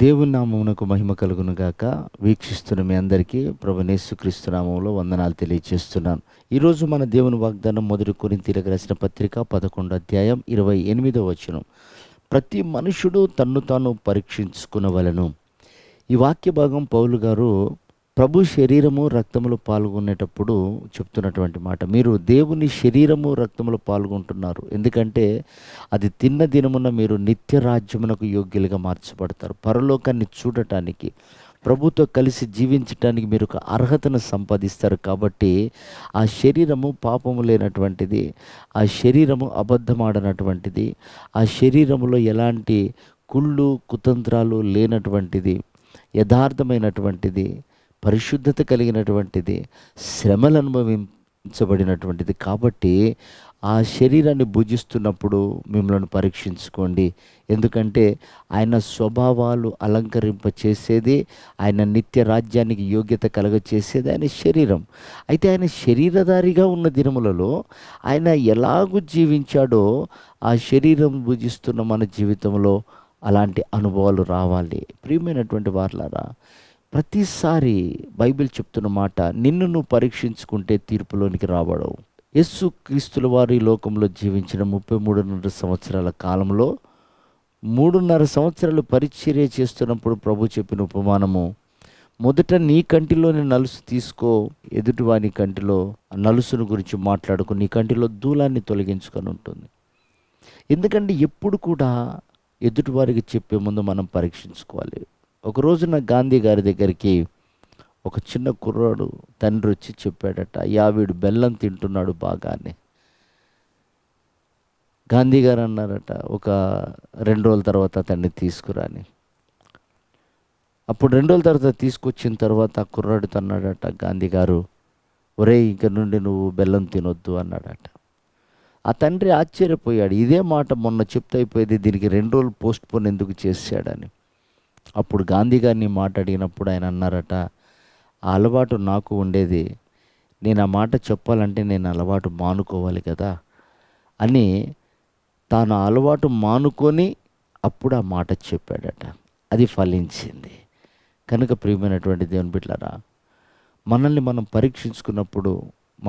దేవుని నామమునకు మహిమ కలుగును గాక. వీక్షిస్తున్న మీ అందరికీ ప్రభువైన యేసుక్రీస్తు నామములో వందనాలు తెలియజేస్తున్నాను. ఈరోజు మన దేవుని వాగ్దానం 1 కొరింథీయులకు రాసిన పత్రిక 11వ అధ్యాయం 28వ వచనం. ప్రతి మనుషుడు తన్ను తాను పరీక్షించుకొనవలెను. ఈ వాక్య భాగం పౌలు గారు ప్రభు శరీరము రక్తములో పాల్గొనేటప్పుడు చెప్తున్నటువంటి మాట. మీరు దేవుని శరీరము రక్తములో పాల్గొంటున్నారు, ఎందుకంటే అది తిన్న దినమున మీరు నిత్య రాజ్యమునకు యోగ్యులుగా మార్చబడతారు. పరలోకాన్ని చూడటానికి, ప్రభుతో కలిసి జీవించటానికి మీరు ఒక అర్హతను సంపాదిస్తారు. కాబట్టి ఆ శరీరము పాపము లేనటువంటిది, ఆ శరీరము అబద్ధమాడనటువంటిది, ఆ శరీరములో ఎలాంటి కుళ్ళు కుతంత్రాలు లేనటువంటిది, యథార్థమైనటువంటిది, పరిశుద్ధత కలిగినటువంటిది, శ్రమలు అనుభవించబడినటువంటిది. కాబట్టి ఆ శరీరాన్ని భుజిస్తున్నప్పుడు మిమ్మల్ని పరీక్షించుకోండి. ఎందుకంటే ఆయన స్వభావాలు అలంకరింపచేసేది, ఆయన నిత్య రాజ్యానికి యోగ్యత కలగచేసేది ఆయన శరీరం. అయితే ఆయన శరీరధారిగా ఉన్న దినములలో ఆయన ఎలాగూ జీవించాడో ఆ శరీరం భుజిస్తున్న మన జీవితంలో అలాంటి అనుభవాలు రావాలి. ప్రియమైనటువంటి వారలారా, ప్రతిసారి బైబిల్ చెప్తున్న మాట, నిన్ను నువ్వు పరీక్షించుకుంటే తీర్పులోనికి రాబడవు. యేసు క్రీస్తుల వారి లోకంలో జీవించిన 33.5 సంవత్సరాల కాలంలో 3.5 సంవత్సరాలు పరిచర్య చేస్తున్నప్పుడు ప్రభు చెప్పిన ఉపమానము, మొదట నీ కంటిలోని నలుసు తీసుకో, ఎదుటివాని కంటిలో ఆ నలుసును గురించి మాట్లాడుకు, నీ కంటిలో దూలాన్ని తొలగించుకొని ఉంటుంది. ఎందుకంటే ఎప్పుడు కూడా ఎదుటివారికి చెప్పే ముందు మనం పరీక్షించుకోవాలి. ఒక రోజున గాంధీ గారి దగ్గరికి ఒక చిన్న కుర్రాడు తండ్రి వచ్చి చెప్పాడట, వీడు బెల్లం తింటున్నాడు బాగానే. గాంధీ గారు అన్నారట, ఒక 2 రోజుల తర్వాత అతన్ని తీసుకురాని. అప్పుడు 2 రోజుల తర్వాత తీసుకొచ్చిన తర్వాత ఆ కుర్రాడు అన్నాడట, గాంధీ గారు, ఒరేయ్, ఇంక నుండి నువ్వు బెల్లం తినొద్దు అన్నాడట. ఆ తండ్రి ఆశ్చర్యపోయాడు, ఇదే మాట మొన్న చెప్తే అయిపోయేది, దీనికి 2 రోజులు పోస్ట్ పోన్ ఎందుకు చేశాడని. అప్పుడు గాంధీ గారిని మాట అడిగినప్పుడు ఆయన అన్నారట, ఆ అలవాటు నాకు ఉండేది, నేను ఆ మాట చెప్పాలంటే నేను అలవాటు మానుకోవాలి కదా అని తాను అలవాటు మానుకొని అప్పుడు ఆ మాట చెప్పాడట. అది ఫలించింది. కనుక ప్రియమైనటువంటి దేవుని బిడ్డలారా, మనల్ని మనం పరీక్షించుకున్నప్పుడు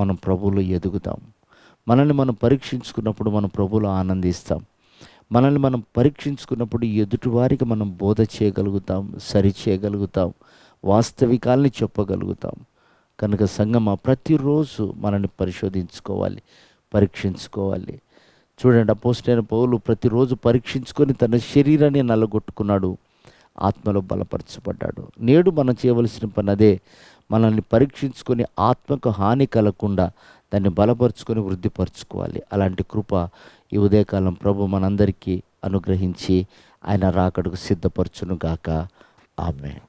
మనం ప్రభువులో ఎదుగుతాం. మనల్ని మనం పరీక్షించుకున్నప్పుడు మనం ప్రభువులో ఆనందిస్తాం. మనల్ని మనం పరీక్షించుకున్నప్పుడు ఎదుటివారికి మనం బోధ చేయగలుగుతాం, సరి చేయగలుగుతాం, వాస్తవికాల్ని చెప్పగలుగుతాం. కనుక సంగమా, ప్రతిరోజు మనల్ని పరిశోధించుకోవాలి, పరీక్షించుకోవాలి. చూడండి, అపోస్తలుడైన పౌలు ప్రతిరోజు పరీక్షించుకొని తన శరీరాన్ని నల్లగొట్టుకున్నాడు, ఆత్మలో బలపరచబడ్డాడు. నేడు మనం చేయవలసిన పని అదే. మనల్ని పరీక్షించుకొని ఆత్మకు హాని కలగకుండా దాన్ని బలపరుచుకొని వృద్ధిపరచుకోవాలి. అలాంటి కృప ఈ ఉదయకాలం ప్రభు మనందరికీ అనుగ్రహించి ఆయన రాకడకు సిద్ధపరచును గాక. ఆమేన్.